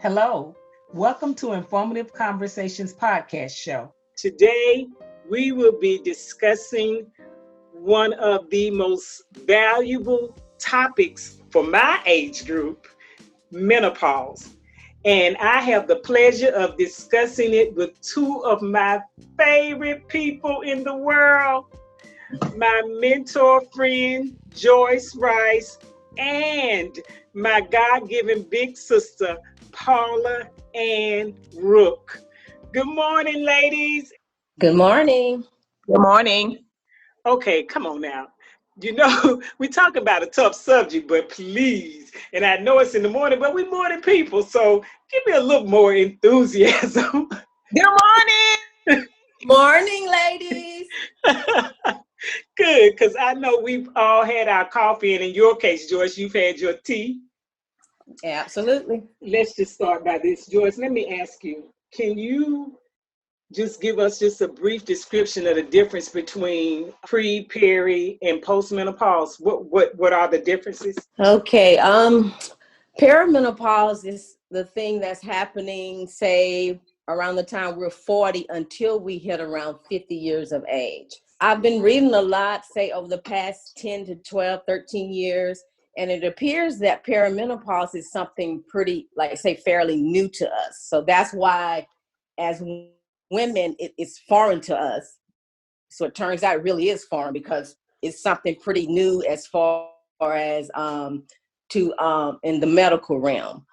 Hello, welcome to Informative Conversations podcast show. Today, we will be discussing one of the most valuable topics for my age group, menopause. And I have the pleasure of discussing it with two of my favorite people in the world, my mentor friend, Joyce Rice, and my God-given big sister, Paula and Rook. Good morning, ladies. Good morning. Good morning. Okay, come on now. We talk about a tough subject, but please, and I know it's in the morning, but we're morning people, so give me a little more enthusiasm. Good morning. Morning, ladies. Good, because I know we've all had our coffee, and in your case, Joyce, you've had your tea. Absolutely. Let's just start by this. Joyce, let me ask you, can you just give us just a brief description of the difference between pre, peri, and postmenopause? What are the differences? Okay. Perimenopause is the thing that's happening, say, around the time we're 40 until we hit around 50 years of age. I've been reading a lot, say, over the past 10 to 12, 13 years, and it appears that perimenopause is something pretty, like, say, fairly new to us. So that's why, as women, it's foreign to us. So it turns out it really is foreign because it's something pretty new as far as in the medical realm.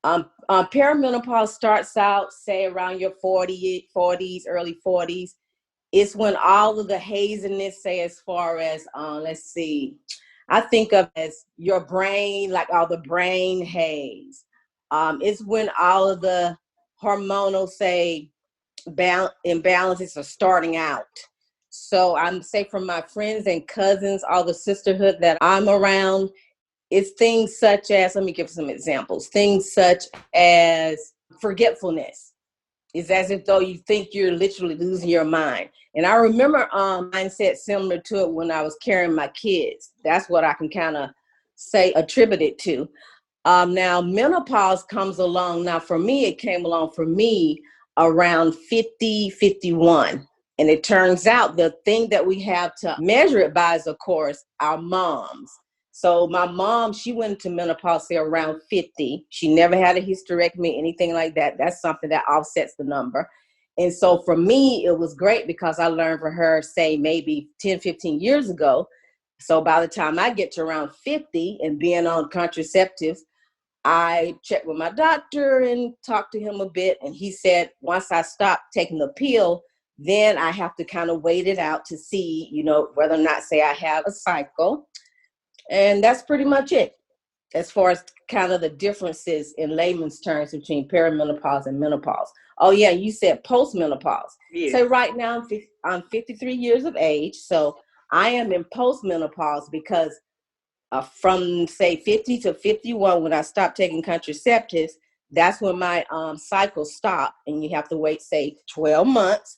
Perimenopause starts out, say, around your 40s, early 40s. It's when all of the haziness, say, as far as, I think of as your brain, like all the brain haze. It's when all of the hormonal, say, imbalances are starting out. So I'm say from my friends and cousins, all the sisterhood that I'm around, it's things such as, let me give some examples, things such as forgetfulness. It's as if though you think you're literally losing your mind. And I remember mindset similar to it when I was carrying my kids. That's what I can kind of say attribute it to. Now, menopause comes along. Now, for me, it came along for me around 50, 51. And it turns out the thing that we have to measure it by is, of course, our moms. So my mom, she went into menopause say around 50. She never had a hysterectomy, anything like that. That's something that offsets the number. And so for me, it was great because I learned from her, say, maybe 10, 15 years ago. So by the time I get to around 50 and being on contraceptives, I checked with my doctor and talked to him a bit. And he said, once I stop taking the pill, then I have to kind of wait it out to see, whether or not, say, I have a cycle. And that's pretty much it as far as kind of the differences in layman's terms between perimenopause and menopause. Oh, yeah, you said postmenopause. Yeah. So right now I'm 53 years of age. So I am in postmenopause because from, say, 50 to 51, when I stopped taking contraceptives, that's when my cycle stopped. And you have to wait, say, 12 months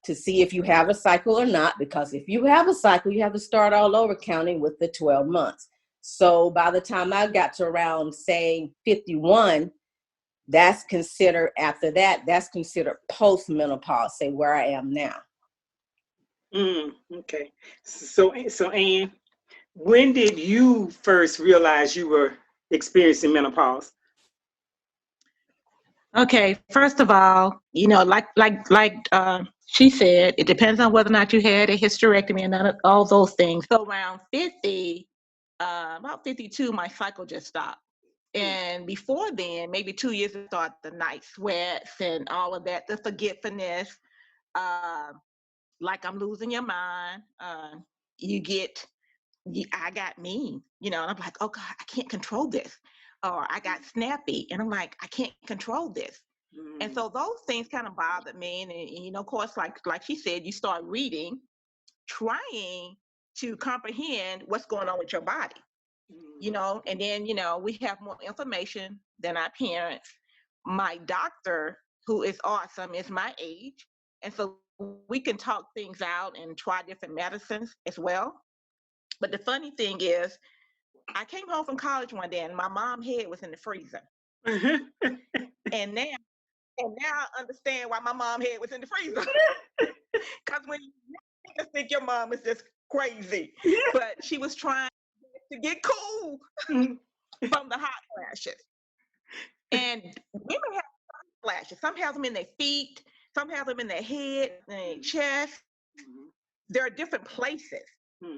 to see if you have a cycle or not, because if you have a cycle, you have to start all over counting with the 12 months. So by the time I got to around, say, 51, that's considered post-menopause, say, where I am now. Okay. So Ann, when did you first realize you were experiencing menopause? Okay, first of all, like she said, it depends on whether or not you had a hysterectomy and none of all those things. So around 50, about 52, my cycle just stopped. And before then, maybe 2 years ago, start the night sweats and all of that, the forgetfulness, like I'm losing your mind. I got mean, and I'm like, oh God, I can't control this. Or I got snappy, and I'm like, I can't control this. And so those things kind of bothered me. And of course, like she said, you start reading, trying to comprehend what's going on with your body, and then, we have more information than our parents. My doctor, who is awesome, is my age. And so we can talk things out and try different medicines as well. But the funny thing is, I came home from college one day and my mom's head was in the freezer. And now, I understand why my mom head was in the freezer. Because when you just think your mom is just crazy, Yeah. but she was trying to get cool from the hot flashes. And women have flashes. Some have them in their feet, some have them in their head, in their chest. There are different places.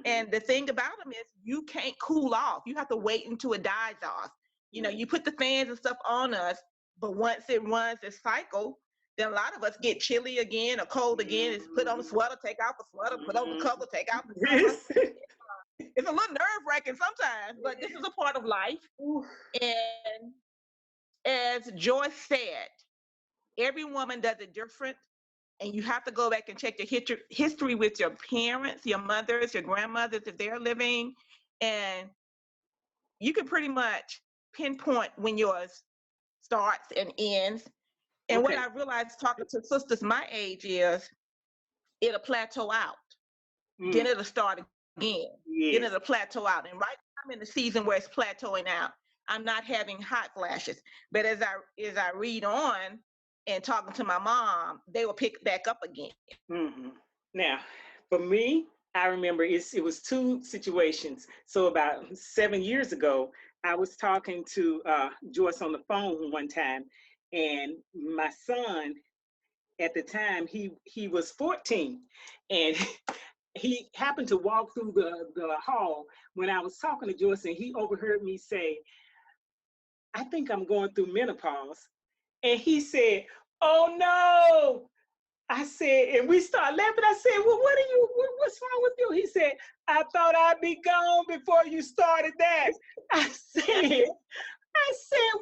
And the thing about them is you can't cool off. You have to wait until it dies off. You know, you put the fans and stuff on us, but once it runs its cycle, then a lot of us get chilly again or cold again. It's put on the sweater, take out the sweater, put on the cover, take out the cover. It's a little nerve-wracking sometimes, but this is a part of life. And as Joyce said, every woman does it different. And you have to go back and check the history with your parents, your mothers, your grandmothers, if they're living. And you can pretty much pinpoint when yours starts and ends. And what I realized talking to sisters my age is it'll plateau out. Then it'll start again. Then it'll plateau out. And right now I'm in the season where it's plateauing out. I'm not having hot flashes. But as I read on and talking to my mom, they will pick back up again. Now, for me, I remember it was two situations. So about 7 years ago, I was talking to Joyce on the phone one time, and my son at the time he was 14, and he happened to walk through the hall when I was talking to Joyce, and he overheard me say, "I think I'm going through menopause," and he said, "Oh no." I said, and we started laughing. I said, "Well, what's wrong with you?" He said, "I thought I'd be gone before you started that." I said,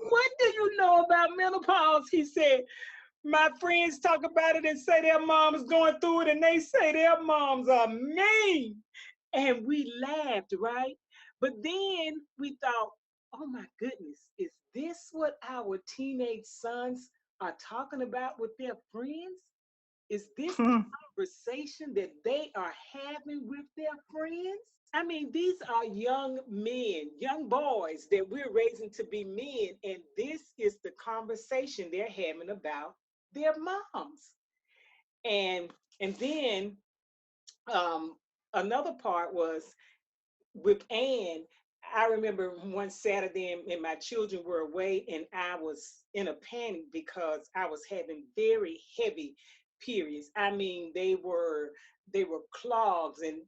"What do you know about menopause?" He said, "My friends talk about it and say their mom's going through it, and they say their moms are mean." And we laughed, right? But then we thought, oh my goodness, is this what our teenage sons are talking about with their friends? Is this the conversation that they are having with their friends? I mean, these are young men, young boys that we're raising to be men, and this is the conversation they're having about their moms. And then another part was with Anne. I remember one Saturday, and my children were away, and I was in a panic because I was having very heavy periods. I mean, they were clogs, and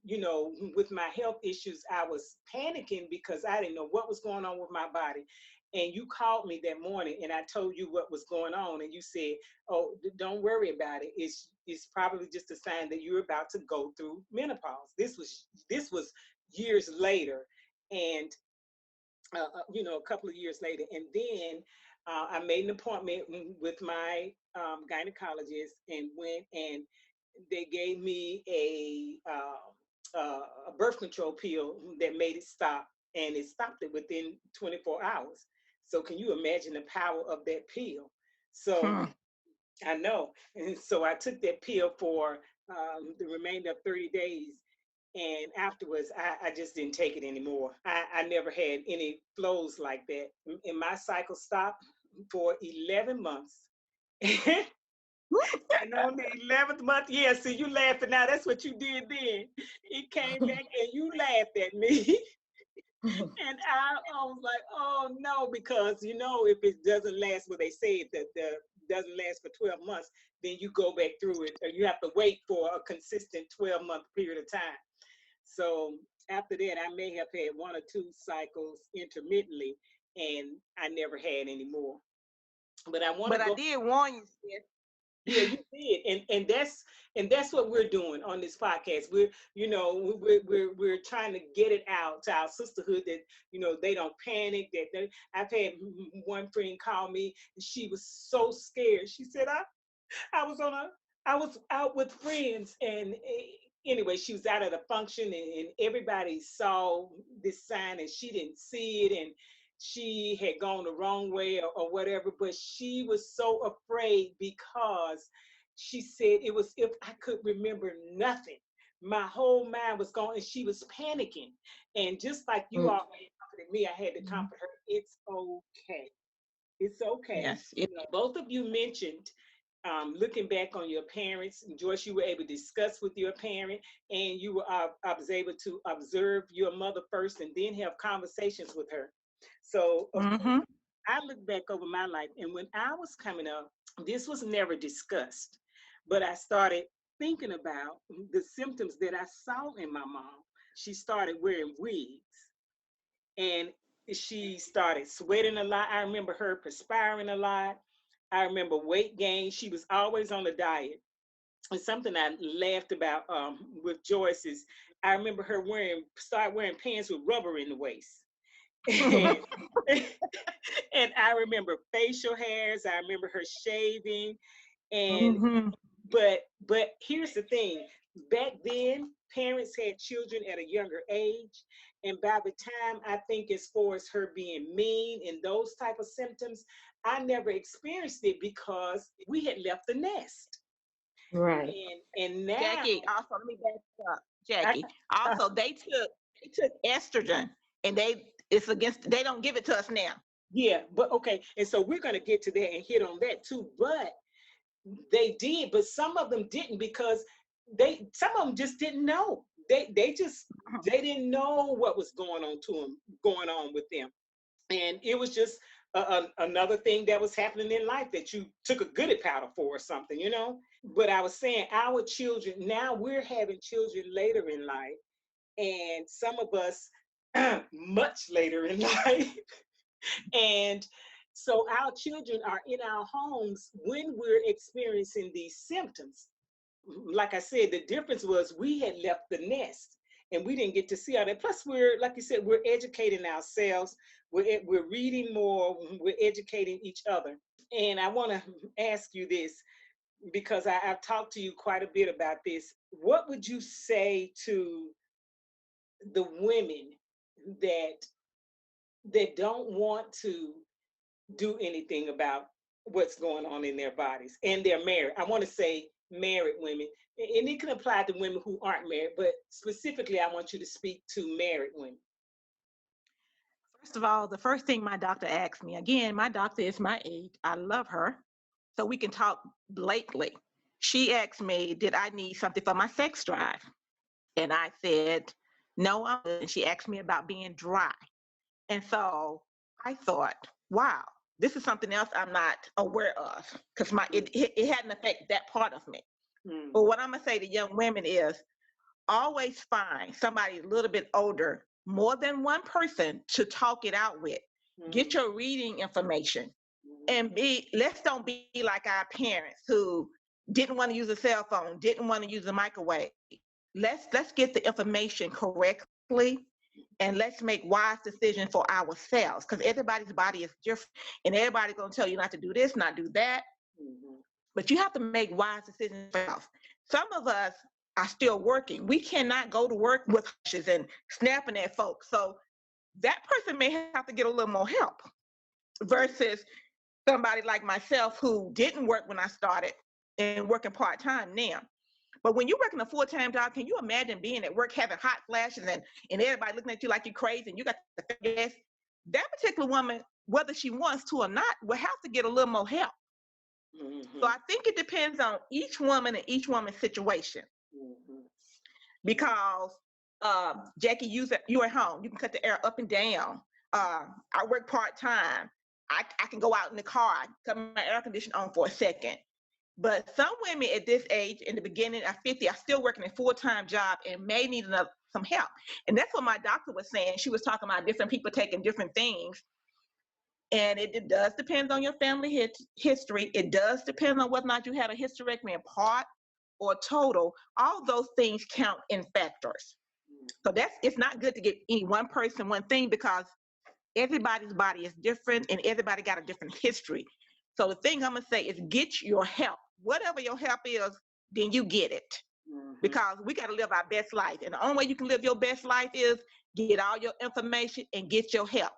with my health issues, I was panicking because I didn't know what was going on with my body. And you called me that morning, and I told you what was going on, and you said, "Oh, don't worry about it. It's probably just a sign that you're about to go through menopause." This was years later, and a couple of years later, and then I made an appointment with my gynecologist and went, and they gave me a birth control pill that made it stop, and it stopped it within 24 hours. So can you imagine the power of that pill? So I know. And so I took that pill for the remainder of 30 days. And afterwards, I just didn't take it anymore. I never had any flows like that. And my cycle stopped for 11 months. And on the 11th month, yeah, see, you laughing now. That's what you did then. It came back and you laughed at me. And I was like, oh no, because if it doesn't last, what they say, that the doesn't last for 12 months, then you go back through it, or you have to wait for a consistent 12-month period of time. So after that, I may have had one or two cycles intermittently, and I never had any more. But I want to go. I did warn you, sis. Yeah, you did, and that's what we're doing on this podcast. We're trying to get it out to our sisterhood that they don't panic. I've had one friend call me, and she was so scared. She said, I was out with friends, and anyway, she was out at a function, and everybody saw this sign, and she didn't see it, and she had gone the wrong way or whatever, but she was so afraid because she said it was if I could remember nothing. My whole mind was gone, and she was panicking. And just like you all comforted me, I had to comfort her. It's okay. It's okay. Yes. Both of you mentioned looking back on your parents. And Joyce, you were able to discuss with your parent, and you were I was able to observe your mother first and then have conversations with her. So of course, I look back over my life, and when I was coming up, this was never discussed, but I started thinking about the symptoms that I saw in my mom. She started wearing wigs, and she started sweating a lot. I remember her perspiring a lot. I remember weight gain. She was always on a diet. And something I laughed about with Joyce is I remember her start wearing pants with rubber in the waist. And, and I remember facial hairs. I remember her shaving. And but here's the thing. Back then, parents had children at a younger age. And by the time, I think as far as her being mean and those type of symptoms, I never experienced it because we had left the nest. Right. And now, Jackie, also let me back up. Jackie, also they took estrogen, and they don't give it to us now. yeah, but okay. And so we're gonna get to that and hit on that too. But they did, but some of them didn't because some of them just didn't know. They didn't know what was going on with them. And it was just another thing that was happening in life that you took a goody powder for or something, But I was saying our children, now we're having children later in life, and some of us much later in life. And so our children are in our homes when we're experiencing these symptoms. Like I said, the difference was we had left the nest and we didn't get to see all that. Plus, like you said, we're educating ourselves. We're reading more. We're educating each other. And I want to ask you this because I've talked to you quite a bit about this. What would you say to the women that don't want to do anything about what's going on in their bodies and they're married? I want to say married women, and it can apply to women who aren't married, but specifically I want you to speak to married women. First of all, the first thing my doctor asked me, again, my doctor is my age. I love her, so we can talk blatantly. She asked me, did I need something for my sex drive? And I said, no. And she asked me about being dry. And so I thought, wow, this is something else I'm not aware of because it hadn't affected that part of me. But what I'm going to say to young women is always find somebody a little bit older, more than one person to talk it out with. Get your reading information and let's don't be like our parents who didn't want to use a cell phone, didn't want to use a microwave. Let's get the information correctly and let's make wise decisions for ourselves because everybody's body is different and everybody's going to tell you not to do this, not do that. But you have to make wise decisions for yourself. Some of us are still working. We cannot go to work with hushes and snapping at folks. So that person may have to get a little more help versus somebody like myself who didn't work when I started and working part-time now. But when you're working a full-time job, can you imagine being at work having hot flashes and everybody looking at you like you're crazy and you got the gas? That particular woman, whether she wants to or not, will have to get a little more help. So I think it depends on each woman and each woman's situation. Because Jackie, you're at home. You can cut the air up and down. I work part-time. I can go out in the car, cut my air conditioner on for a second. But some women at this age, in the beginning of 50, are still working a full-time job and may need some help. And that's what my doctor was saying. She was talking about different people taking different things. And it does depend on your family history. It does depend on whether or not you had a hysterectomy in part or total. All those things count in factors. So it's not good to get any one person, one thing, because everybody's body is different and everybody got a different history. So the thing I'm going to say is get your help. Whatever your help is, then you get it. Because we got to live our best life. And the only way you can live your best life is get all your information and get your help.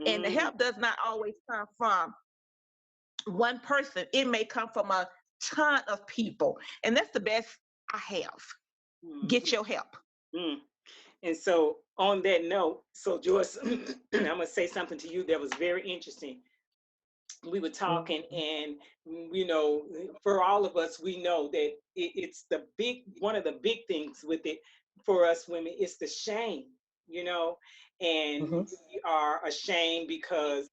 And the help does not always come from one person. It may come from a ton of people. And that's the best I have. Get your help. And so on that note, so Joyce, I'm going to say something to you that was very interesting. we were talking, and for all of us, we know that it's one of the big things with it for us women. It's the shame, and we are ashamed because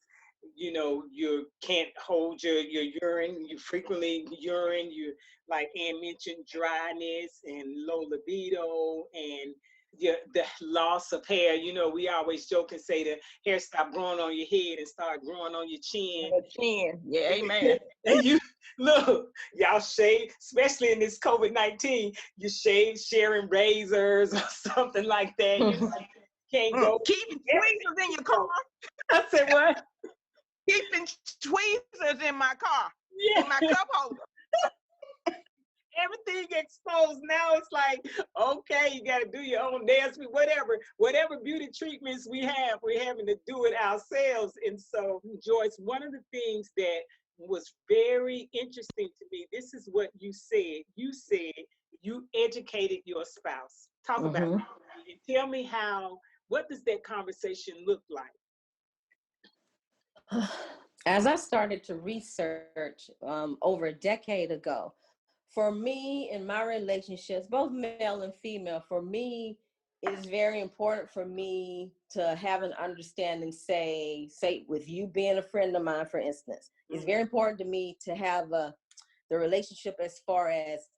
you can't hold your urine. You frequently urine. You, like Ann mentioned, dryness and low libido, and the loss of hair. We always joke and say the hair stop growing on your head and start growing on your chin. Yeah, amen. And you look, y'all shave, especially in this COVID-19, you shave sharing razors or something like that. Can't go. Keeping tweezers in your car. I said what? Keeping tweezers in my car. Yeah. In my cup holder. Everything exposed. Now it's like, okay, you got to do your own nails, whatever beauty treatments we have, we're having to do it ourselves. And so, Joyce, one of the things that was very interesting to me, this is what you said. You said you educated your spouse. Talk about it. And tell me what does that conversation look like? As I started to research over a decade ago, for me, in my relationships, both male and female, for me, it is very important for me to have an understanding, say with you being a friend of mine, for instance, it's very important to me to have the relationship as far as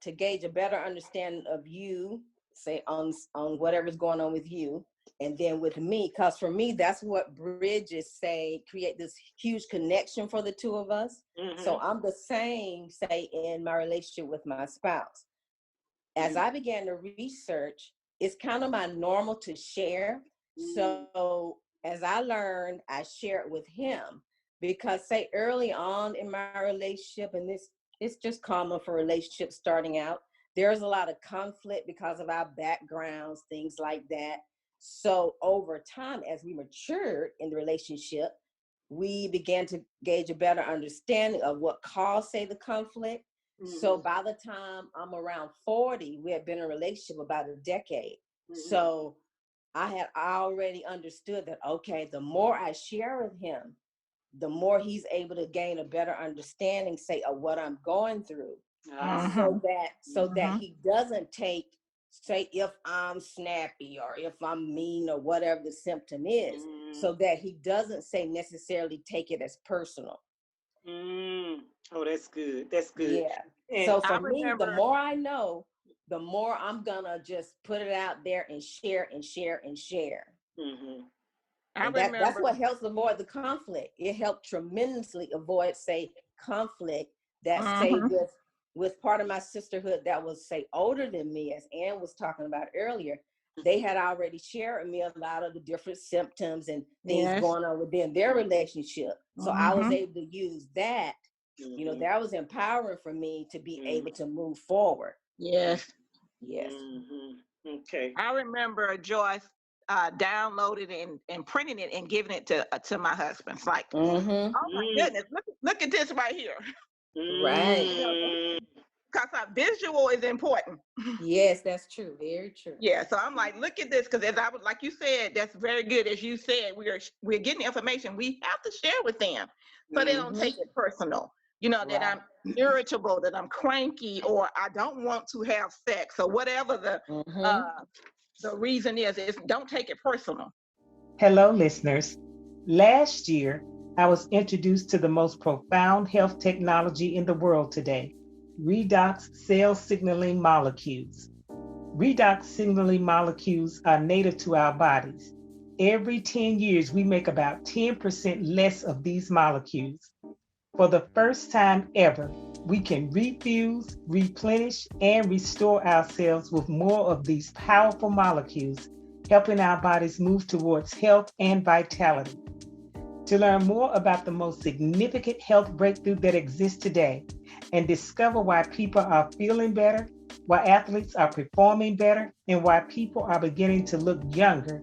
to gauge a better understanding of you, say on whatever's going on with you, and then with me, because for me, that's what bridges, create this huge connection for the two of us. So I'm the same, say, in my relationship with my spouse. As I began to research, it's kind of my normal to share. So as I learned, I share it with him, because say early on in my relationship, and it's just common for relationships starting out, there's a lot of conflict because of our backgrounds, things like that. So over time, as we matured in the relationship, we began to gauge a better understanding of what caused, say, the conflict. So by the time I'm around 40, we had been in a relationship about a decade. So I had already understood that, okay, the more I share with him, the more he's able to gain a better understanding, say, of what I'm going through. So that he doesn't take, say, if I'm snappy or if I'm mean or whatever the symptom is, so that he doesn't, say, necessarily take it as personal. Oh, that's good. That's good. Yeah. And so for me, the more I know, the more I'm gonna just put it out there and share and share and share. And that's what helps avoid the conflict. It helped tremendously avoid, say, conflict that say with part of my sisterhood that was, say, older than me, as Ann was talking about earlier. They had already shared with me a lot of the different symptoms and things going on within their relationship. So I was able to use that. That was empowering for me to be able to move forward. Yes. Okay. I remember Joyce downloaded and printing it and giving it to my husband. It's like, oh my goodness, look at this right here. Right. Because our visual is important. Yes, that's true. Very true. Yeah, so I'm like, look at this, because like you said, that's very good. As you said, we're getting information we have to share with them, so they don't take it personal. That I'm irritable, that I'm cranky, or I don't want to have sex, or whatever the reason is don't take it personal. Hello, listeners. Last year, I was introduced to the most profound health technology in the world today, redox cell signaling molecules. Redox signaling molecules are native to our bodies. Every 10 years, we make about 10% less of these molecules. For the first time ever, we can refuse, replenish, and restore ourselves with more of these powerful molecules, helping our bodies move towards health and vitality. To learn more about the most significant health breakthrough that exists today and discover why people are feeling better, why athletes are performing better, and why people are beginning to look younger,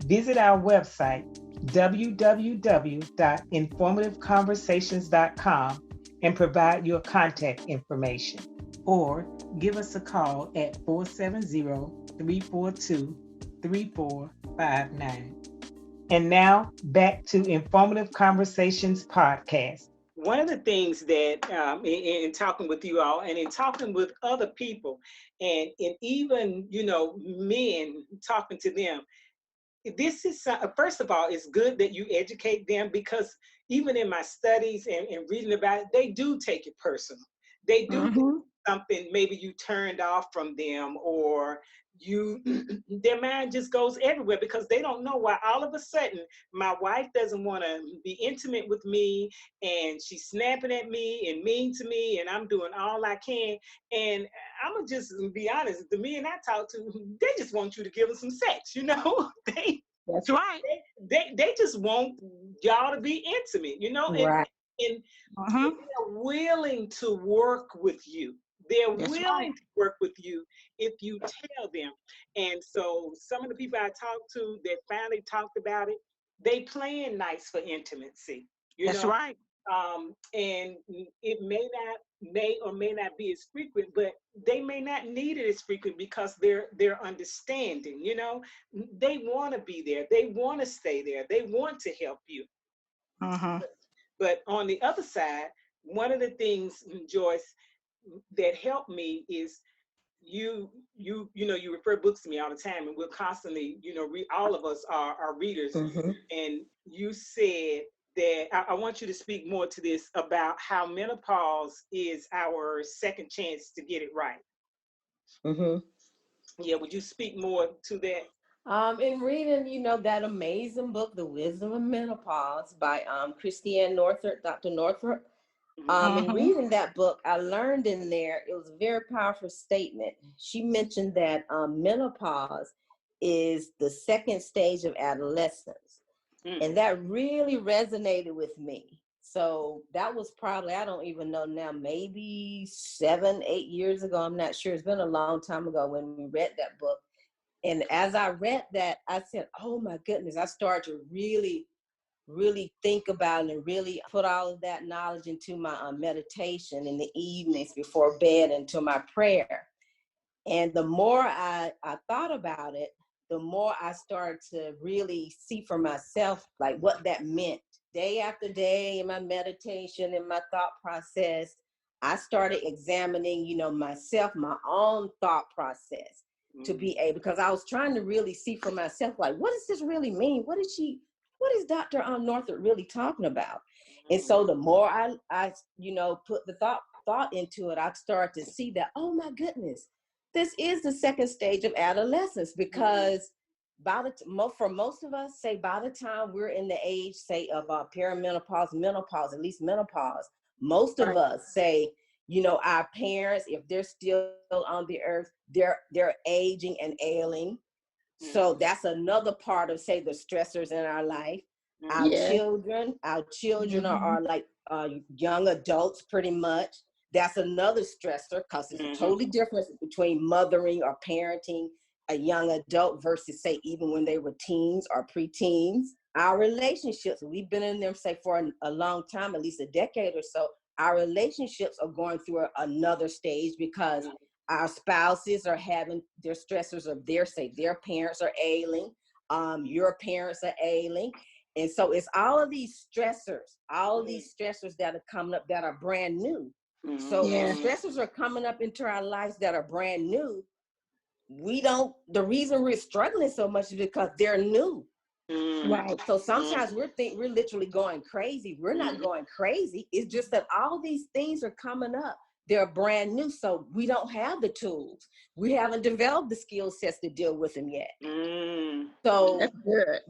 visit our website, www.informativeconversations.com, and provide your contact information. Or give us a call at 470-342-3459. And now back to Informative Conversations podcast. One of the things that in talking with you all and in talking with other people and in even, men talking to them, this is first of all, it's good that you educate them, because even in my studies and reading about it, they do take it personal. They do think something maybe you turned off from them, or you their mind just goes everywhere because they don't know why all of a sudden my wife doesn't want to be intimate with me, and she's snapping at me and mean to me, and I'm doing all I can. And I'm gonna just be honest, the men I talk to, they just want you to give them some sex, they That's right. they just want y'all to be intimate, Right. and they're willing to work with you. They're That's willing right. to work with you if you tell them. And so some of the people I talked to that finally talked about it, they plan nights for intimacy, That's right. and it may or may not be as frequent, but they may not need it as frequent because they're understanding, they want to be there, they want to stay there, they want to help you. But on the other side, one of the things, Joyce, that helped me is you refer books to me all the time, and we're constantly, all of us are readers. And you said that I want you to speak more to this about how menopause is our second chance to get it right. Yeah, would you speak more to that? In reading, that amazing book, The Wisdom of Menopause by Christiane Northrup, Dr. Northrup. In reading that book, I learned in there, it was a very powerful statement. She mentioned that menopause is the second stage of adolescence. And that really resonated with me. So that was probably, I don't even know now, maybe 7-8 years ago. I'm not sure. It's been a long time ago when we read that book. And as I read that, I said, oh my goodness, I started to really think about it and really put all of that knowledge into my meditation in the evenings before bed, into my prayer. And the more I thought about it, the more I started to really see for myself, like what that meant. Day after day in my meditation, in my thought process, I started examining, myself, my own thought process to be able, because I was trying to really see for myself, like, what does this really mean? What is Dr. Northrup really talking about? And so the more I put the thought into it, I started to see that, oh my goodness, this is the second stage of adolescence, because for most of us, say by the time we're in the age, say of perimenopause, menopause, at least menopause, most of us say, our parents, if they're still on the earth, they're aging and ailing. So that's another part of, say, the stressors in our life. Our children are like young adults, pretty much. That's another stressor, because it's a totally difference between mothering or parenting a young adult versus, say, even when they were teens or preteens. Our relationships, we've been in them, say, for a long time, at least a decade or so. Our relationships are going through another stage, because our spouses are having their stressors of their parents are ailing, your parents are ailing. And so it's all of these stressors that are coming up that are brand new. So as stressors are coming up into our lives that are brand new, the reason we're struggling so much is because they're new. Right. So sometimes we're literally going crazy. We're not going crazy. It's just that all these things are coming up. They're brand new. So we don't have the tools. We haven't developed the skill sets to deal with them yet. So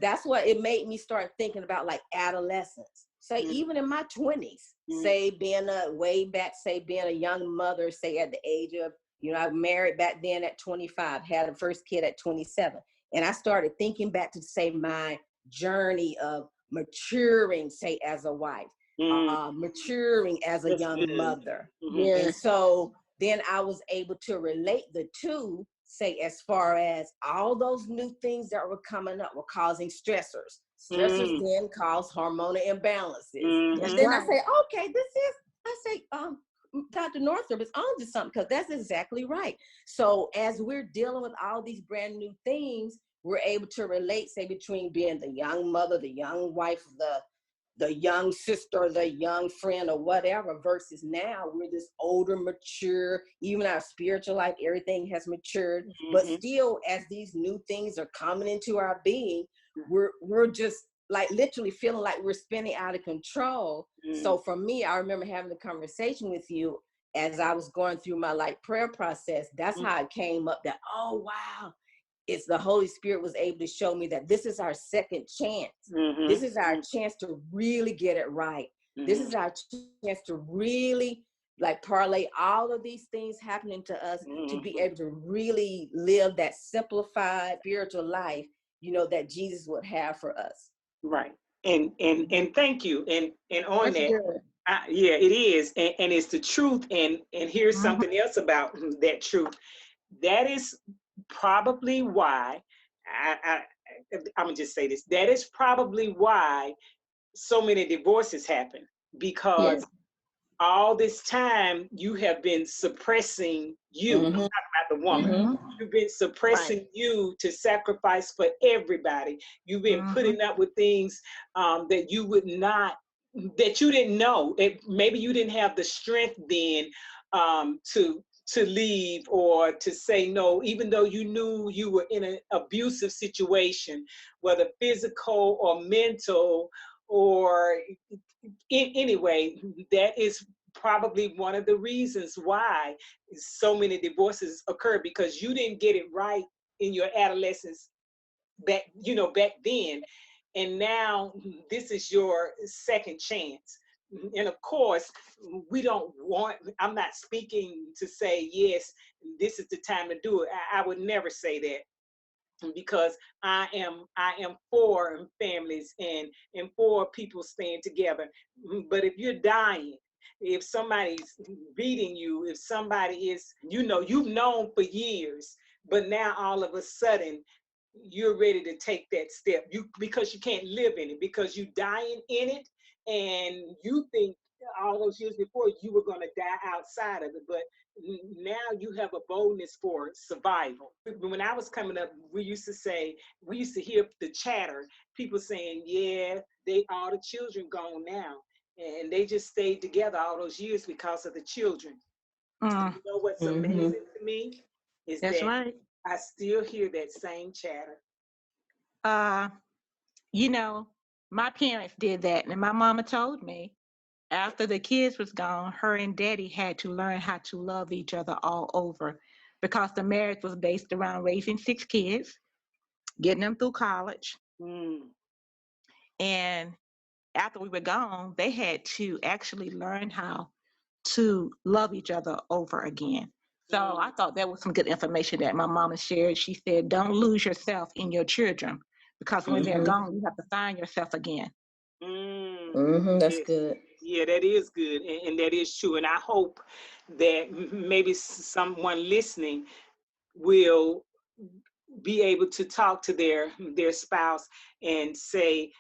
that's what it made me start thinking about, like, adolescence. Say, even in my 20s, say being a young mother, say at the age of, I married back then at 25, had a first kid at 27. And I started thinking back to, say, my journey of maturing, say, as a wife, maturing as a young mother. And so then I was able to relate the two, say, as far as all those new things that were coming up were causing stressors. Stressors then cause hormonal imbalances. And then I say, okay, Dr. Northrup is on to something, because that's exactly right. So as we're dealing with all these brand new things, we're able to relate, say, between being the young mother, the young wife, the young sister, the young friend, or whatever, versus now we're this older, mature, even our spiritual life, everything has matured. But still, as these new things are coming into our being, we're just like literally feeling like we're spinning out of control. So for me, I remember having a conversation with you as I was going through my like prayer process. That's how it came up that, oh wow, it's the Holy Spirit was able to show me that this is our second chance. This is our chance to really get it right. This is our chance to really like parlay all of these things happening to us to be able to really live that simplified spiritual life, you know, that Jesus would have for us. Right. And thank you. And on That's that, good. yeah, it is. And it's the truth. And here's something else about that truth. That is probably why I'm gonna just say this. That is probably why so many divorces happen, because all this time you have been suppressing you. I'm talking about the woman. You've been suppressing you to sacrifice for everybody. You've been putting up with things that you would not, that you didn't know. Maybe you didn't have the strength then to leave or to say no, even though you knew you were in an abusive situation, whether physical or mental or anyway. That is probably one of the reasons why so many divorces occur, because you didn't get it right in your adolescence back then, and now this is your second chance. And of course, I'm not speaking to say yes, this is the time to do it. I would never say that, because I am for families and for people staying together. But if you're dying, if somebody's beating you, if somebody is, you've known for years, but now all of a sudden you're ready to take that step, because you can't live in it, because you're dying in it, and you think all those years before you were going to die outside of it, but now you have a boldness for survival. When I was coming up, we used to hear the chatter, people saying, yeah, all the children gone now, and they just stayed together all those years because of the children. You know what's amazing to me is That's that right. I still hear that same chatter. You know, my parents did that, and my mama told me after the kids was gone, her and daddy had to learn how to love each other all over, because the marriage was based around raising 6 kids, getting them through college. And after we were gone, they had to actually learn how to love each other over again. So I thought that was some good information that my mama shared. She said, don't lose yourself in your children, because when they're gone, you have to find yourself again. That's good. Yeah, that is good, and that is true. And I hope that maybe someone listening will be able to talk to their spouse and say,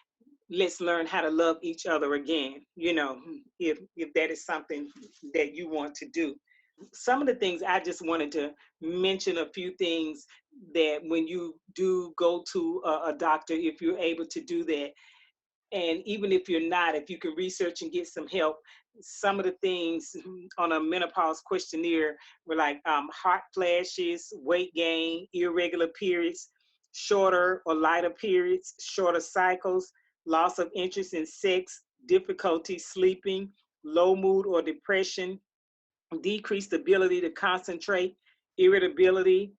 let's learn how to love each other again, if that is something that you want to do. Some of the things I just wanted to mention, a few things that when you do go to a doctor, if you're able to do that, and even if you're not, if you can research and get some help, some of the things on a menopause questionnaire were like hot flashes, weight gain, irregular periods, shorter or lighter periods, shorter cycles, loss of interest in sex, difficulty sleeping, low mood or depression, decreased ability to concentrate, irritability,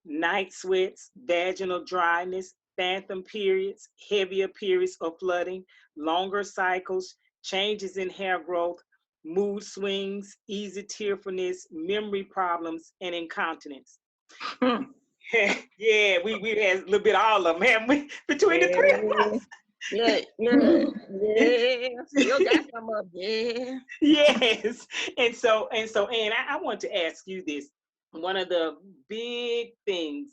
night sweats, vaginal dryness, phantom periods, heavier periods or flooding, longer cycles, changes in hair growth, mood swings, easy tearfulness, memory problems, and incontinence. Yeah, we had a little bit of all of them, haven't we? Between the three of us. Yeah. You got some up there. Yes. And I want to ask you this. One of the big things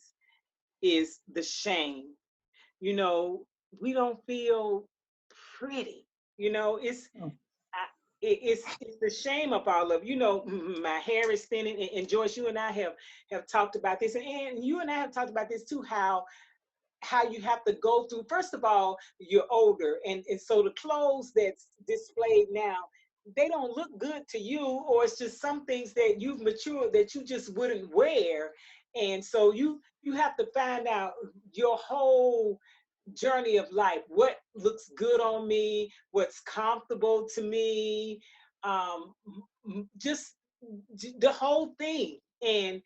is the shame. We don't feel pretty. It's the shame of all of, my hair is thinning, and Joyce, you and I have talked about this, and you and I have talked about this too, how how you have to go through. First of all, you're older, and so the clothes that's displayed now, they don't look good to you, or it's just some things that you've matured that you just wouldn't wear. And so you have to find out your whole journey of life, what looks good on me, what's comfortable to me, just the whole thing. And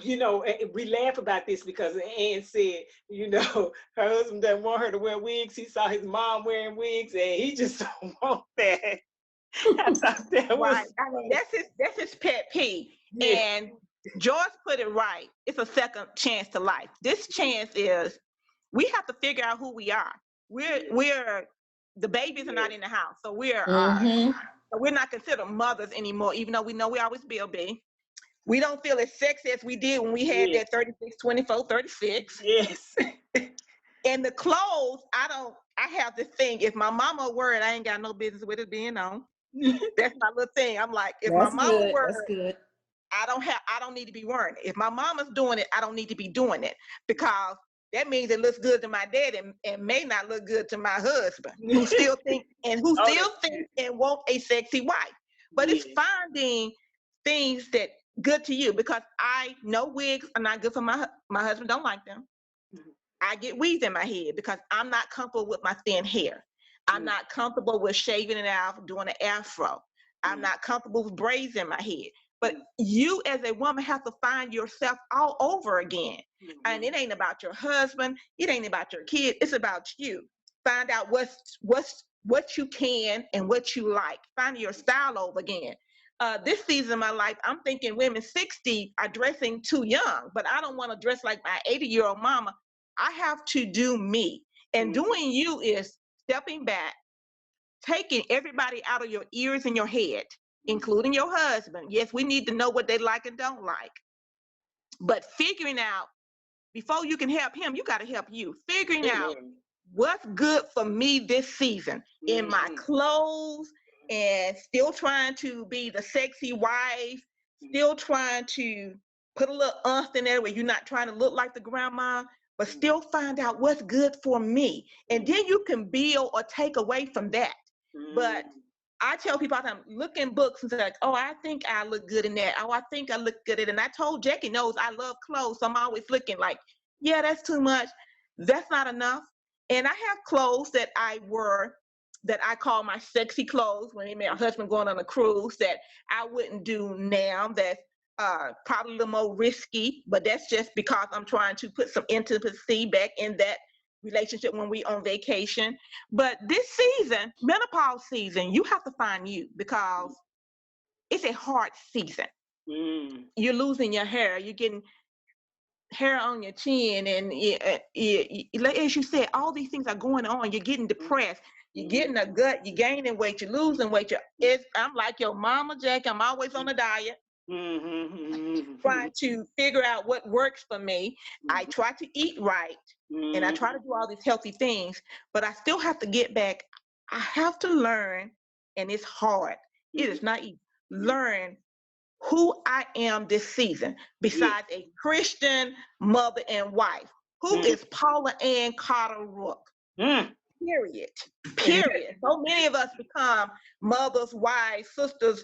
you know, we laugh about this because Ann said, you know, her husband doesn't want her to wear wigs. He saw his mom wearing wigs, and he just don't want that. I thought that was right. I mean, that's his pet peeve. yeah. And Joyce put it right. It's a second chance to life. This chance is we have to figure out who we are. We're the babies are not in the house, so we're not considered mothers anymore. Even though we know we always will be. We don't feel as sexy as we did when we had that 36, 24, 36. Yes. And the clothes, I have this thing. If my mama wear it, I ain't got no business with it being on. That's my little thing. I'm like, if my mama wear it, I don't need to be wearing it. If my mama's doing it, I don't need to be doing it, because that means it looks good to my dad and may not look good to my husband, who still think and want a sexy wife. But it's finding things that good to you, because I know wigs are not good for my husband. Don't like them. I get weaves in my head because I'm not comfortable with my thin hair. I'm not comfortable with shaving it out, doing an afro. I'm not comfortable with braids in my head. But you as a woman have to find yourself all over again. And it ain't about your husband. It ain't about your kid. It's about you. Find out what you can and what you like. Find your style over again. This season of my life, I'm thinking women 60 are dressing too young, but I don't want to dress like my 80-year-old mama. I have to do me. And doing you is stepping back, taking everybody out of your ears and your head, including your husband. Yes, we need to know what they like and don't like. But figuring out, before you can help him, you got to help you. Figuring out what's good for me this season in my clothes, and still trying to be the sexy wife, still trying to put a little umph in there where you're not trying to look like the grandma, but still find out what's good for me. And then you can build or take away from that. But I tell people all the time, look in books and say, like, oh, I think I look good in that. Oh, I think I look good in it. And I told Jackie knows I love clothes, so I'm always looking like, yeah, that's too much. That's not enough. And I have clothes that I wear that I call my sexy clothes when me and my husband going on a cruise that I wouldn't do now. That's probably a little more risky, but that's just because I'm trying to put some intimacy back in that relationship when we on vacation. But this season, menopause season, you have to find you, because it's a hard season. You're losing your hair. You're getting hair on your chin, and as you said, all these things are going on. You're getting depressed. You're getting a gut. You're gaining weight. You're losing weight. I'm like your mama, Jackie. I'm always on a diet, trying to figure out what works for me. I try to eat right, and I try to do all these healthy things, but I still have to get back. I have to learn, and it's hard. It is not easy. Learn who I am this season, besides a Christian mother and wife. Who is Paula Ann Carter Rook? Period. So many of us become mothers, wives, sisters,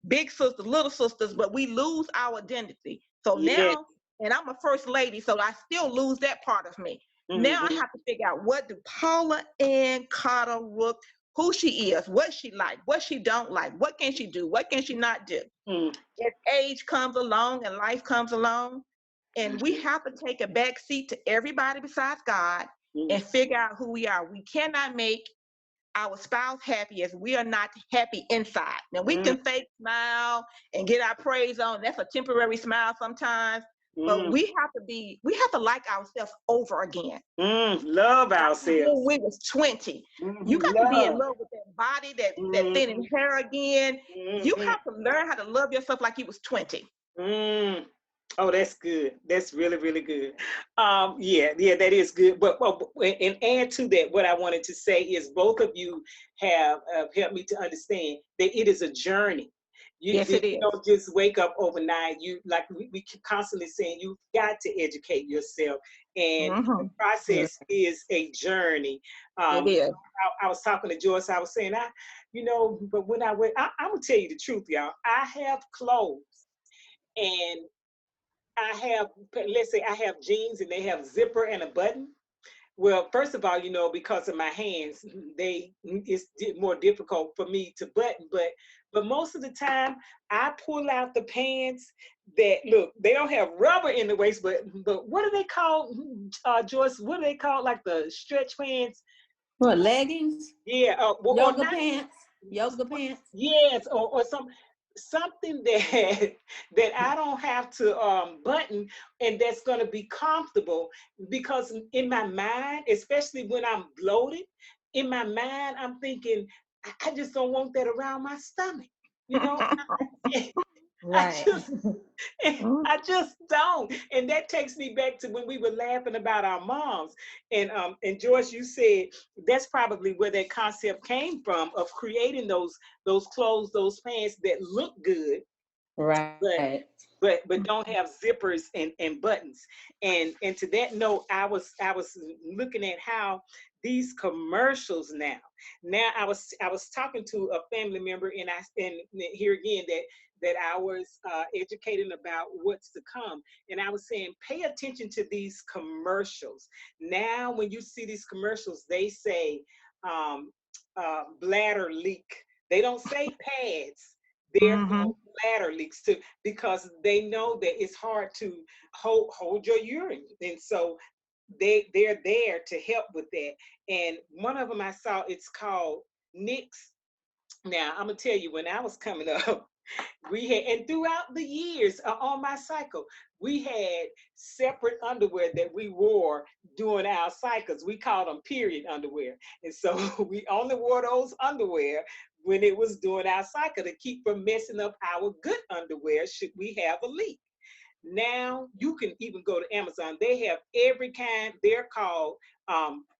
big sisters, little sisters, but we lose our identity. So now, and I'm a first lady, so I still lose that part of me. Now I have to figure out, what do Paula Ann Carter Rook, who she is, what she like, what she don't like, what can she do, what can she not do. As age comes along and life comes along, and we have to take a back seat to everybody besides God and figure out who we are. We cannot make our spouse happy if we are not happy inside. Now we can fake smile and get our praise on. That's a temporary smile sometimes. But we have to like ourselves over again. Love ourselves. When we was 20. You got to be in love with that body, that thinning hair again. You have to learn how to love yourself like you was 20. Oh, that's good. That's really, really good. That is good. But and add to that, what I wanted to say is both of you have helped me to understand that it is a journey. Yes, it You is. don't just wake up overnight. You like we keep constantly saying you've got to educate yourself, and the Mm-hmm. process is a journey. It is. I was talking to Joyce. I was saying, but when I went, I'm gonna tell you the truth, y'all. I have clothes, and I have, let's say, I have jeans, and they have zipper and a button. Well, first of all, because of my hands, it's more difficult for me to button. But most of the time, I pull out the pants that look. They don't have rubber in the waist, but what do they call, Joyce? What do they call, like the stretch pants? What, leggings? Yeah, or Yoga not. pants? Yoga pants? Yes, or something that that I don't have to button, and that's going to be comfortable, because in my mind, especially when I'm bloated, in my mind I'm thinking I just don't want that around my stomach. You know, I Right. just I just don't. And that takes me back to when we were laughing about our moms. And Joyce, you said that's probably where that concept came from, of creating those clothes, those pants that look good, but Right. but don't have zippers and buttons. And to that note, I was looking at how these commercials now I was talking to a family member, and here again that I was educating about what's to come, and I was saying, pay attention to these commercials. Now when you see these commercials, they say um, bladder leak. They don't say pads. Mm-hmm. Therefore, bladder leaks too, because they know that it's hard to hold your urine, and so they're there to help with that. And one of them I saw, it's called Nix. Now I'm gonna tell you, when I was coming up, we had, and throughout the years on my cycle, we had separate underwear that we wore during our cycles. We called them period underwear, and so we only wore those underwear when it was during our cycle, to keep from messing up our good underwear should we have a leak. Now you can even go to Amazon. They have every kind. They're called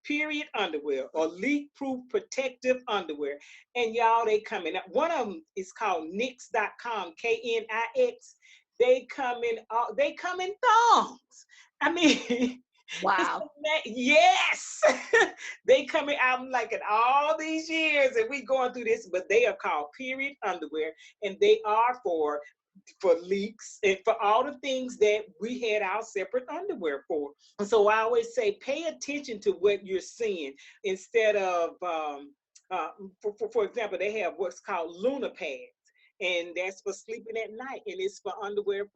period underwear or leak proof protective underwear. And y'all, they come in. One of them is called Nix.com, Knix. They come in thongs. I mean, Wow. yes, they coming out like in all these years, and we going through this, but they are called period underwear, and they are for leaks and for all the things that we had our separate underwear for. So I always say, pay attention to what you're seeing instead of, for example, they have what's called Luna pads. And that's for sleeping at night, and it's for underwear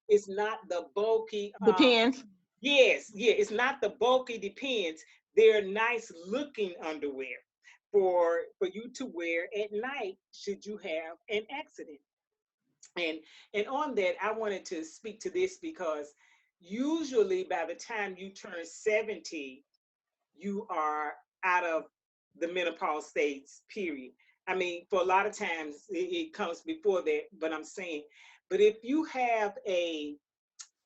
it's not the bulky. Depends. Yes, yeah, it's not the bulky Depends. They're nice looking underwear for you to wear at night should you have an accident. And on that, I wanted to speak to this because usually by the time you turn 70, you are out of the menopause stage, period. I mean, for a lot of times it comes before that, but I'm saying, but if you have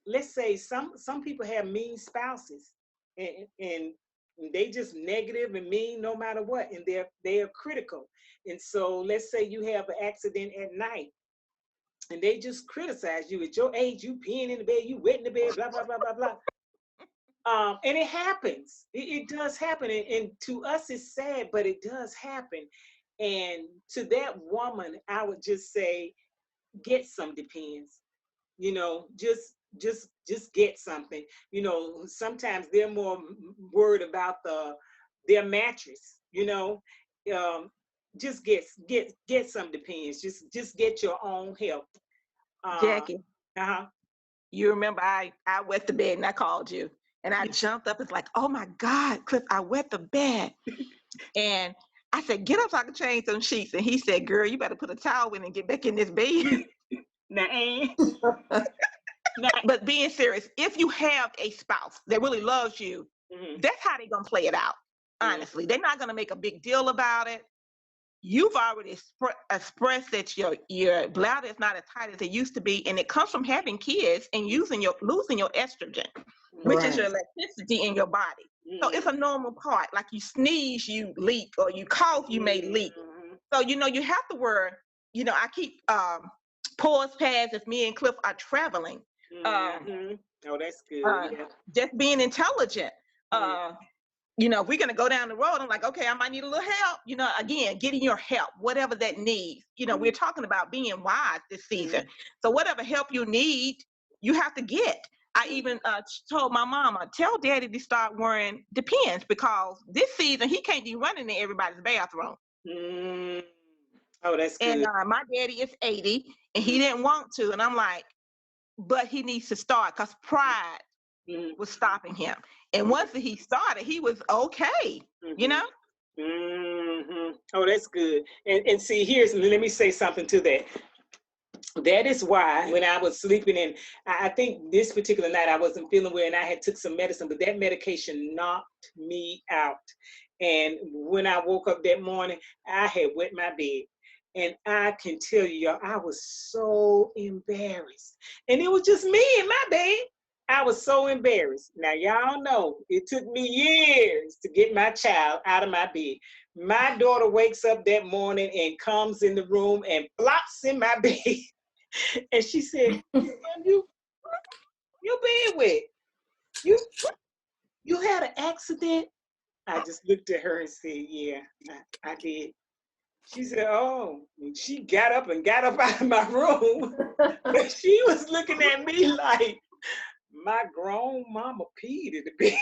let's say some people have mean spouses, and they just negative and mean no matter what, and they're critical. And so let's say you have an accident at night, and they just criticize you. At your age, you peeing in the bed, you wet in the bed, blah blah blah blah blah. And it happens. It does happen, and to us it's sad, but it does happen. And to that woman, I would just say, get some Depends. Just get something. Sometimes they're more worried about their mattress. Um, just get some Depends. Just get your own help. Jackie, Uh-huh. you remember I wet the bed and I called you and I jumped up. It's like, oh my God, Cliff, I wet the bed. And I said, get up so I can change some sheets. And he said, girl, you better put a towel in and get back in this bed. Nah, But being serious, if you have a spouse that really loves you, that's how they're going to play it out. Honestly, they're not going to make a big deal about it. You've already expressed that your bladder is not as tight as it used to be, and it comes from having kids and losing your estrogen, which is your electricity in your body. So it's a normal part. Like you sneeze, you leak, or you cough, you may leak. So you have to wear. I keep pause pads if me and Cliff are traveling. Mm-hmm. Oh, that's good. Yeah. Just being intelligent. Mm-hmm. If we're going to go down the road, I'm like, okay, I might need a little help. Again, getting your help, whatever that needs. We're talking about being wise this season. So whatever help you need, you have to get. I even told my mama, tell daddy to start wearing Depends, because this season he can't be running in everybody's bathroom. Mm. Oh, that's good. And my daddy is 80 and he didn't want to. And I'm like, but he needs to start, because pride was stopping him. And once he started, he was okay, Mm-hmm. Oh, that's good. And see, let me say something to that. That is why when I was sleeping in, I think this particular night I wasn't feeling well and I had took some medicine, but that medication knocked me out. And when I woke up that morning, I had wet my bed. And I can tell you, y'all, I was so embarrassed. And it was just me in my bed. I was so embarrassed. Now, y'all know it took me years to get my child out of my bed. My daughter wakes up that morning and comes in the room and flops in my bed. And she said, you bed wet. You had an accident? I just looked at her and said, yeah, I did. She said, oh. And she got up out of my room. But she was looking at me like my grown mama peed in the bed,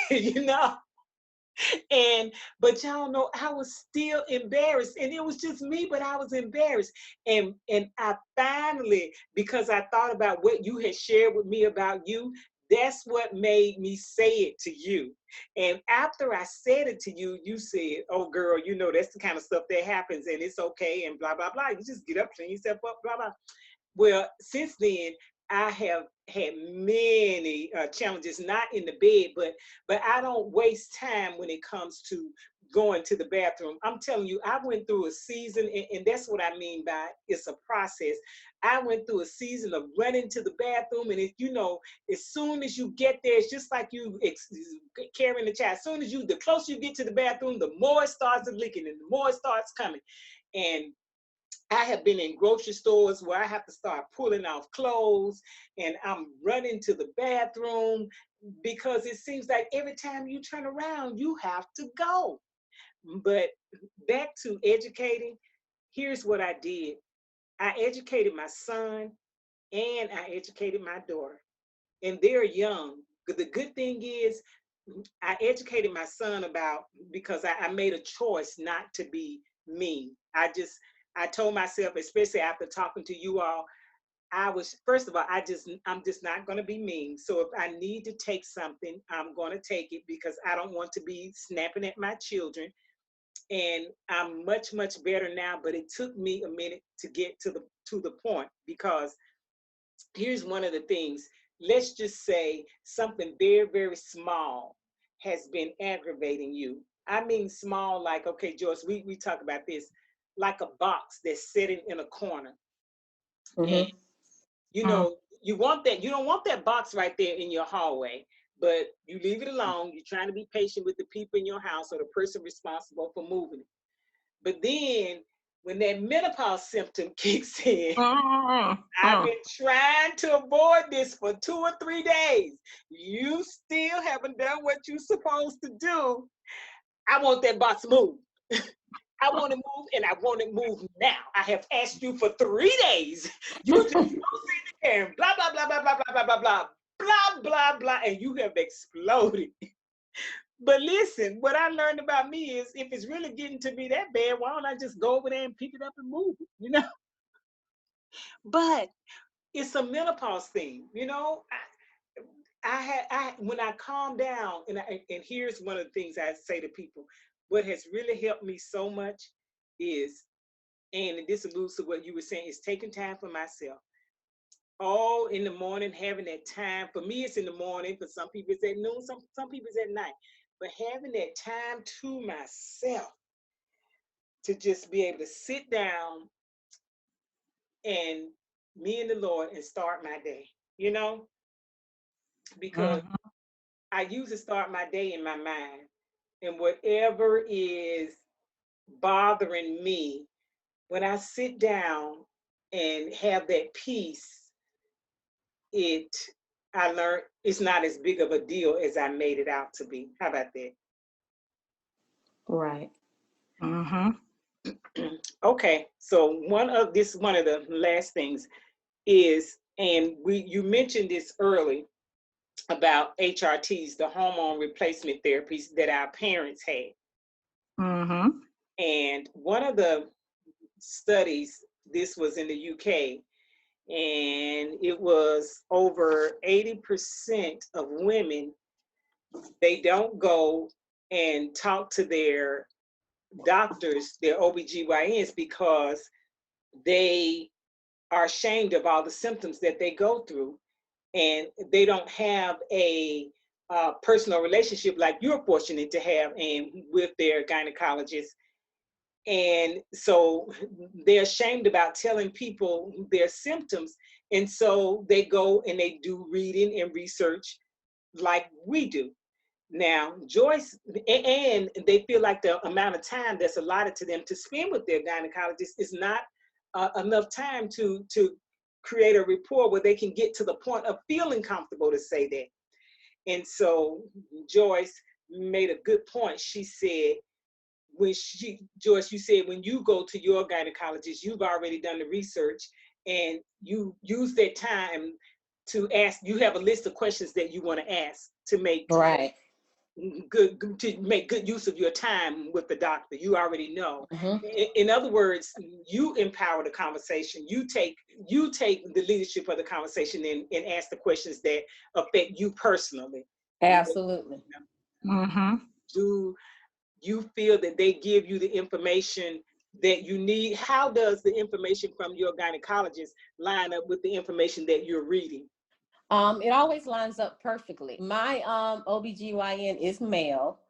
but y'all know I was still embarrassed, and it was just me, but I was embarrassed. And I finally, because I thought about what you had shared with me about you, that's what made me say it to you. And after I said it to you, you said, oh girl, that's the kind of stuff that happens and it's okay and blah, blah, blah. You just get up, clean yourself up, blah, blah. Well, since then, I have had many challenges, not in the bed, but I don't waste time when it comes to going to the bathroom. I'm telling you, I went through a season, and that's what I mean by it's a process. I went through a season of running to the bathroom, and as soon as you get there, it's just like you carrying the child. As soon as the closer you get to the bathroom, the more it starts leaking, and the more it starts coming. And I have been in grocery stores where I have to start pulling off clothes and I'm running to the bathroom because it seems like every time you turn around, you have to go. But back to educating, here's what I did. I educated my son and I educated my daughter. And they're young. But the good thing is, I educated my son because I made a choice not to be mean. I told myself, especially after talking to you all, first of all, I'm just not going to be mean. So if I need to take something, I'm going to take it because I don't want to be snapping at my children. And I'm much, much better now, but it took me a minute to get to the point, because here's one of the things. Let's just say something very, very small has been aggravating you. I mean small, like, okay, Joyce, we talk about this, like a box that's sitting in a corner. And you don't want that box right there in your hallway, but you leave it alone. You're trying to be patient with the people in your house or the person responsible for moving it. But then when that menopause symptom kicks in, I've been trying to avoid this for 2 or 3 days. You still haven't done what you're supposed to do. I want that box moved. I want to move, and I want it moved now. I have asked you for 3 days. You just don't see the camera. Blah, blah, blah, blah, blah, blah, blah, blah, blah, blah, blah, blah, and you have exploded. But listen, what I learned about me is if it's really getting to be that bad, why don't I just go over there and pick it up and move it, But it's a menopause thing, when I calm down, and here's one of the things I say to people, what has really helped me so much is, and this alludes to what you were saying, is taking time for myself. All in the morning, having that time. For me, it's in the morning. For some people, it's at noon. Some people, it's at night. But having that time to myself to just be able to sit down and me and the Lord and start my day, because I usually start my day in my mind, and whatever is bothering me, when I sit down and have that peace, I learned it's not as big of a deal as I made it out to be. How about that? Right. Mm-hmm. Okay, so one of the last things is, and you mentioned this early about HRTs, the hormone replacement therapies that our parents had. Mm-hmm. And one of the studies, this was in the UK, and it was over 80% of women, they don't go and talk to their doctors, their OBGYNs, because they are ashamed of all the symptoms that they go through, and they don't have a personal relationship like you're fortunate to have and with their gynecologist. And so they're ashamed about telling people their symptoms, and so they go and they do reading and research like we do. Now, Joyce, and they feel like the amount of time that's allotted to them to spend with their gynecologist is not enough time to create a rapport where they can get to the point of feeling comfortable to say that. And so Joyce made a good point. She said, Joyce, you said when you go to your gynecologist, you've already done the research and you use that time to ask. You have a list of questions that you want to ask to make Right. good use of your time with the doctor. You already know. Mm-hmm. In other words, you empower the conversation. You take the leadership of the conversation and ask the questions that affect you personally. Absolutely. Mm-hmm. Do you feel that they give you the information that you need? How does the information from your gynecologist line up with the information that you're reading? It always lines up perfectly. My OBGYN is male.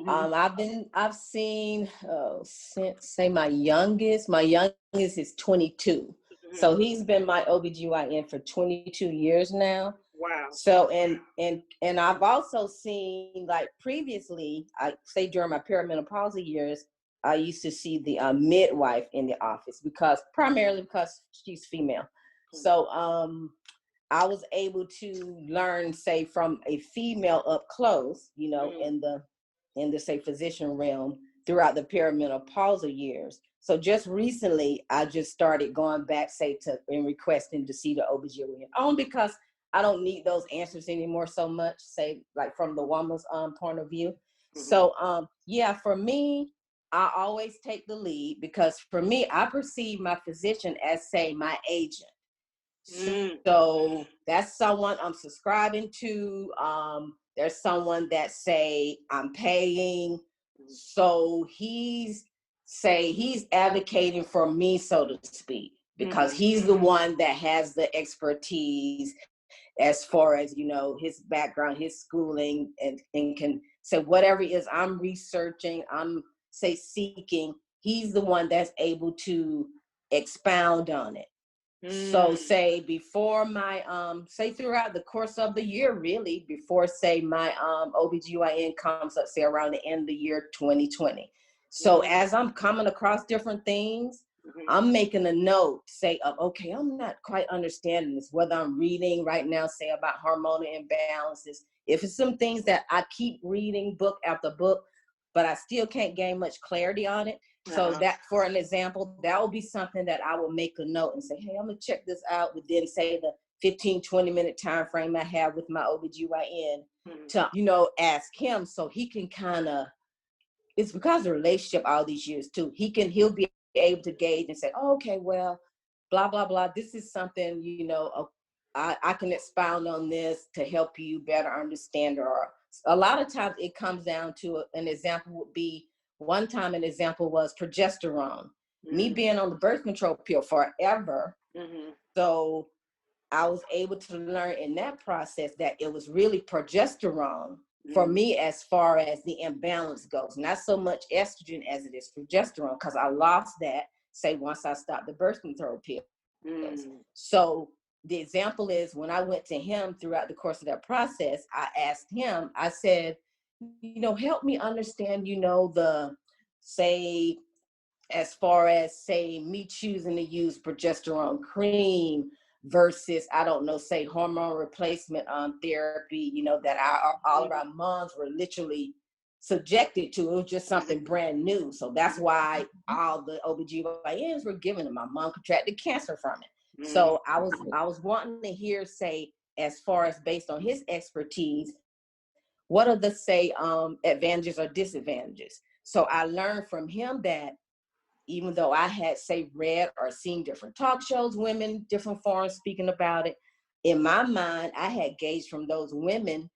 I've seen since say my youngest is 22. So he's been my OBGYN for 22 years now. Wow. So and I've also seen, like, previously, I say during my perimenopausal years, I used to see the midwife in the office primarily because she's female. So I was able to learn, say, from a female up close, in the say physician realm throughout the perimenopausal years. So just recently, I just started going back, say, and requesting to see the OBGYN, only because I don't need those answers anymore so much, say, like from the woman's point of view. So yeah, for me, I always take the lead, because for me, I perceive my physician as, say, my agent. So that's someone I'm subscribing to. There's someone that, say, I'm paying. So he's advocating for me, so to speak, because he's the one that has the expertise as far as, his background, his schooling, and can say whatever it is I'm researching, I'm, say, seeking, he's the one that's able to expound on it. So say before my say throughout the course of the year, really, before, say, my OBGYN comes up, say, around the end of the year 2020. So as I'm coming across different things, I'm making a note, say, of, okay, I'm not quite understanding this, whether I'm reading right now, say, about hormonal imbalances. If it's some things that I keep reading book after book, but I still can't gain much clarity on it. So that, for an example, that will be something that I will make a note and say, hey, I'm going to check this out within, say, the 15, 20-minute time frame I have with my OBGYN to, ask him, so he can kind of, it's because of the relationship all these years too. He'll be able to gauge and say, oh, okay, well, blah, blah, blah. This is something, I can expound on this to help you better understand. Or a lot of times it comes down to, an example would be, one time an example was progesterone. Me being on the birth control pill forever. So I was able to learn in that process that it was really progesterone for me, as far as the imbalance goes. Not so much estrogen as it is progesterone, because I lost that, say, once I stopped the birth control pills. So the example is, when I went to him throughout the course of that process, I asked him, I said, help me understand, the, say, as far as say me choosing to use progesterone cream versus, I don't know, say hormone replacement therapy, you know, that all of our moms were literally subjected to. It was just something brand new. So that's why all the OBGYNs were giving it. My mom contracted cancer from it. So I was wanting to hear, say, as far as based on his expertise, what are the, say, advantages or disadvantages? So I learned from him that even though I had, say, read or seen different talk shows, women, different forums speaking about it, in my mind, I had gauged from those women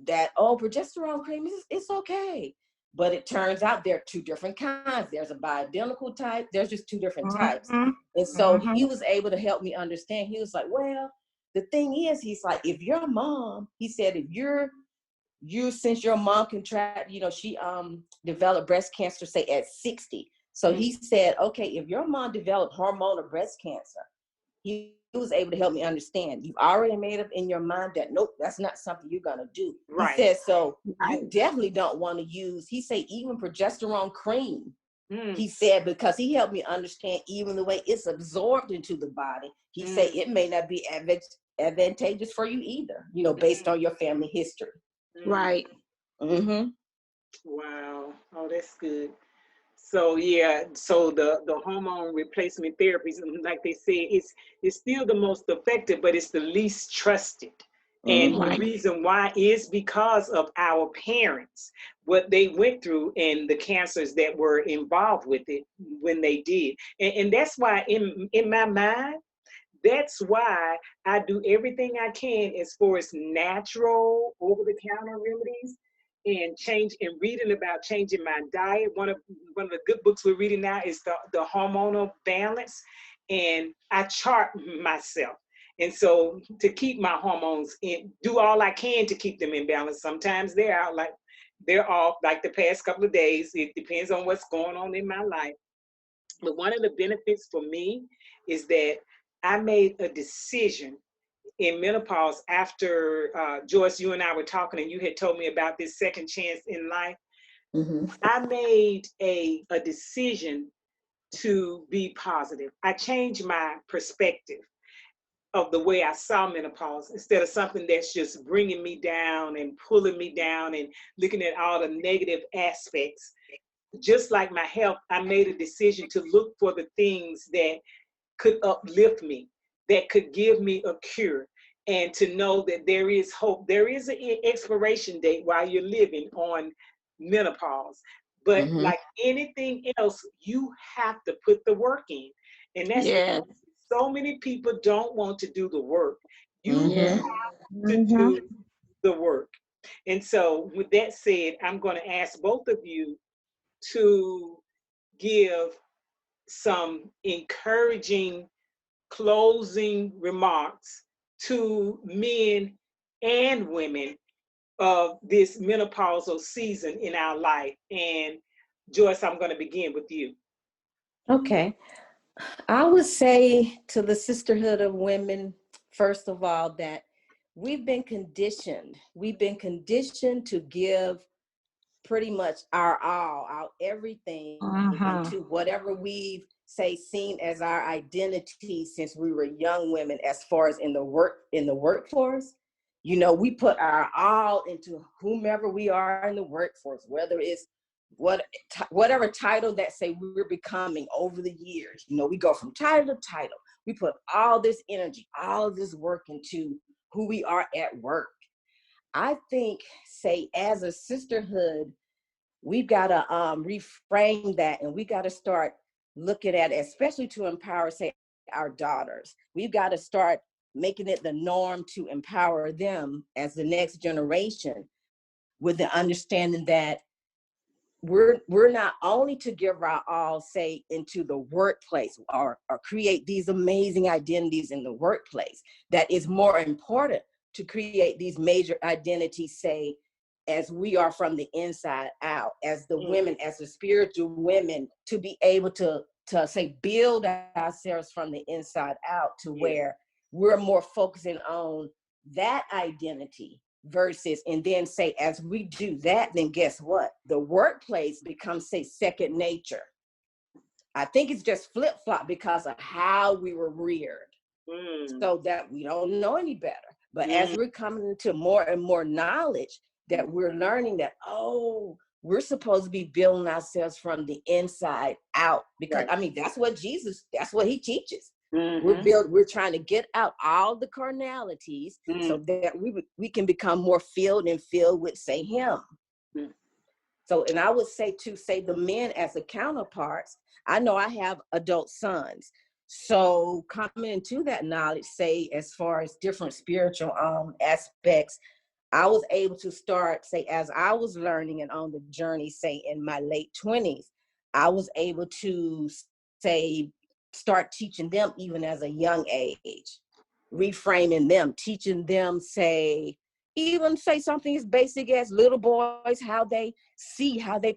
that, oh, progesterone cream, it's okay. But it turns out there are two different kinds. There's a bioidentical type. There's just two different types. And so he was able to help me understand. He was like, well, the thing is, he's like, if your mom, he said, if since your mom contracted, you know, she developed breast cancer, say at 60. So he said, okay, if your mom developed hormonal breast cancer, he was able to help me understand. You've already made up in your mind that, nope, that's not something you're going to do. Right. He said, so you definitely don't want to use, he said, even progesterone cream. He said, because he helped me understand even the way it's absorbed into the body. He said, it may not be advantageous for you either, you know, based on your family history. Right. Wow. Oh, that's good. So yeah, so the hormone replacement therapies, like they say, it's still the most effective, but it's the least trusted. And the reason why is because of our parents, what they went through and the cancers that were involved with it when they did. And that's why in my mind, that's why I do everything I can as far as natural over-the-counter remedies and reading about changing my diet. One of the good books we're reading now is the hormonal balance, and I chart myself. And so to keep my hormones do all I can to keep them in balance. Sometimes they're off, like the past couple of days. It depends on what's going on in my life. But one of the benefits for me is that I made a decision in menopause after Joyce, you and I were talking, and you had told me about this second chance in life. I made a decision to be positive. I changed my perspective of the way I saw menopause, instead of something that's just bringing me down and pulling me down and looking at all the negative aspects. Just like my health, I made a decision to look for the things that could uplift me, that could give me a cure, and to know that there is hope. There is an expiration date while you're living on menopause. But like anything else, you have to put the work in. And that's so many people don't want to do the work. You have to do the work. And so with that said, I'm going to ask both of you to give some encouraging closing remarks to men and women of this menopausal season in our life. And Joyce, I'm going to begin with you. Okay. I would say to the sisterhood of women, first of all, that we've been conditioned. We've been conditioned to give pretty much our all, our everything into whatever we've seen as our identity since we were young women. As far as in the workforce, you know, we put our all into whomever we are in the workforce, whether it's whatever title that say we're becoming over the years. You know, we go from title to title. We put all this energy, all this work into who we are at work. I think, say, as a sisterhood, we've got to reframe that, and we got to start looking at it, especially to empower, say, our daughters. We've got to start making it the norm to empower them as the next generation, with the understanding that we're not only to give our all, say, into the workplace or create these amazing identities in the workplace. That is more important to create these major identities, say, as we are from the inside out, as the women, as the spiritual women, to be able to say, build ourselves from the inside out to where we're more focusing on that identity versus, and then say, as we do that, then guess what? The workplace becomes, say, second nature. I think it's just flip-flop because of how we were reared. So that we don't know any better. But as we're coming into more and more knowledge, that we're learning that, oh, we're supposed to be building ourselves from the inside out. Because I mean, that's what he teaches. We're trying to get out all the carnalities so that we can become more filled with, say, him. So, and I would say the men as the counterparts, I know I have adult sons. So coming into that knowledge, say, as far as different spiritual aspects, I was able to start, say, as I was learning and on the journey, say, in my late 20s, I was able to, say, start teaching them even as a young age, reframing them, teaching them, say, even say something as basic as little boys, how they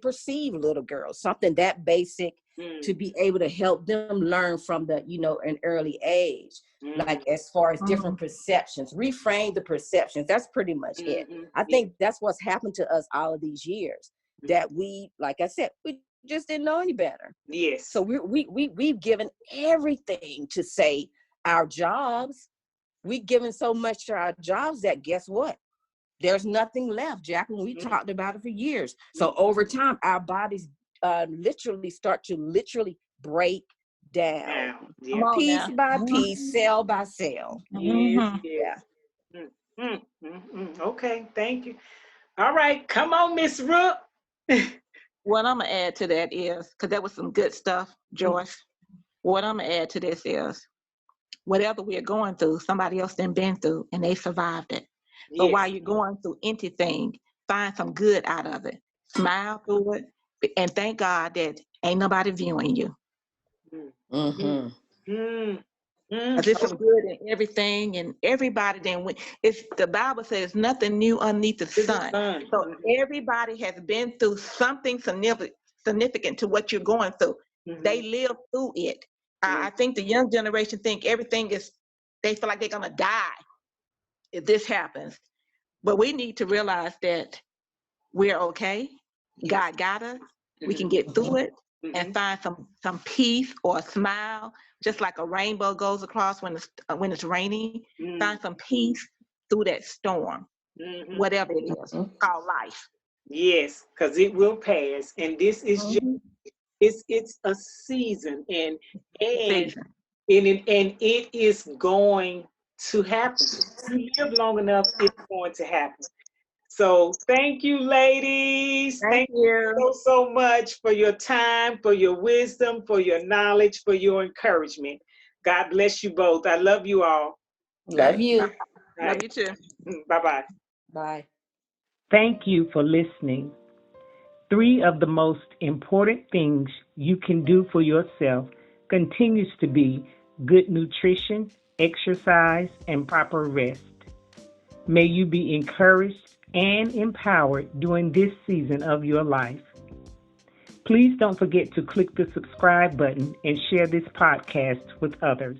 perceive little girls, something that basic to be able to help them learn from an early age, like as far as different perceptions, reframe the perceptions. That's pretty much it. I think that's what's happened to us all of these years, that we, like I said, we just didn't know any better. Yes. So we've given everything to, say, our jobs. We've given so much to our jobs that, guess what? There's nothing left, Jacqueline. We talked about it for years. So over time, our bodies literally start to break down, piece by piece, cell by cell. Yes. Okay, thank you. All right, come on, Miss Rook. What I'm gonna add to that is, because that was some good stuff, Joyce. What I'm gonna add to this is, whatever we're going through, somebody else done been through, and they survived it. But while you're going through anything, find some good out of it. Smile through it, and thank God that ain't nobody viewing you. This is good in everything, and everybody then went. It's the Bible says nothing new underneath the sun. So everybody has been through something significant to what you're going through. They live through it. I think the young generation think everything is, they feel like they're gonna die if this happens. But we need to realize that we're okay. God got us. We can get through it and find some peace or a smile, just like a rainbow goes across when it's raining. Find some peace through that storm, whatever it is called life. Yes, because it will pass, and this is just it's a season, and it is going to happen. If you live long enough, it's going to happen. So thank you, ladies. Thank you so much for your time, for your wisdom, for your knowledge, for your encouragement. God bless you both. I love you all. Love you. Love you too. Bye-bye. Bye. Thank you for listening. 3 of the most important things you can do for yourself continues to be good nutrition, exercise, and proper rest. May you be encouraged and empowered during this season of your life. Please don't forget to click the subscribe button and share this podcast with others.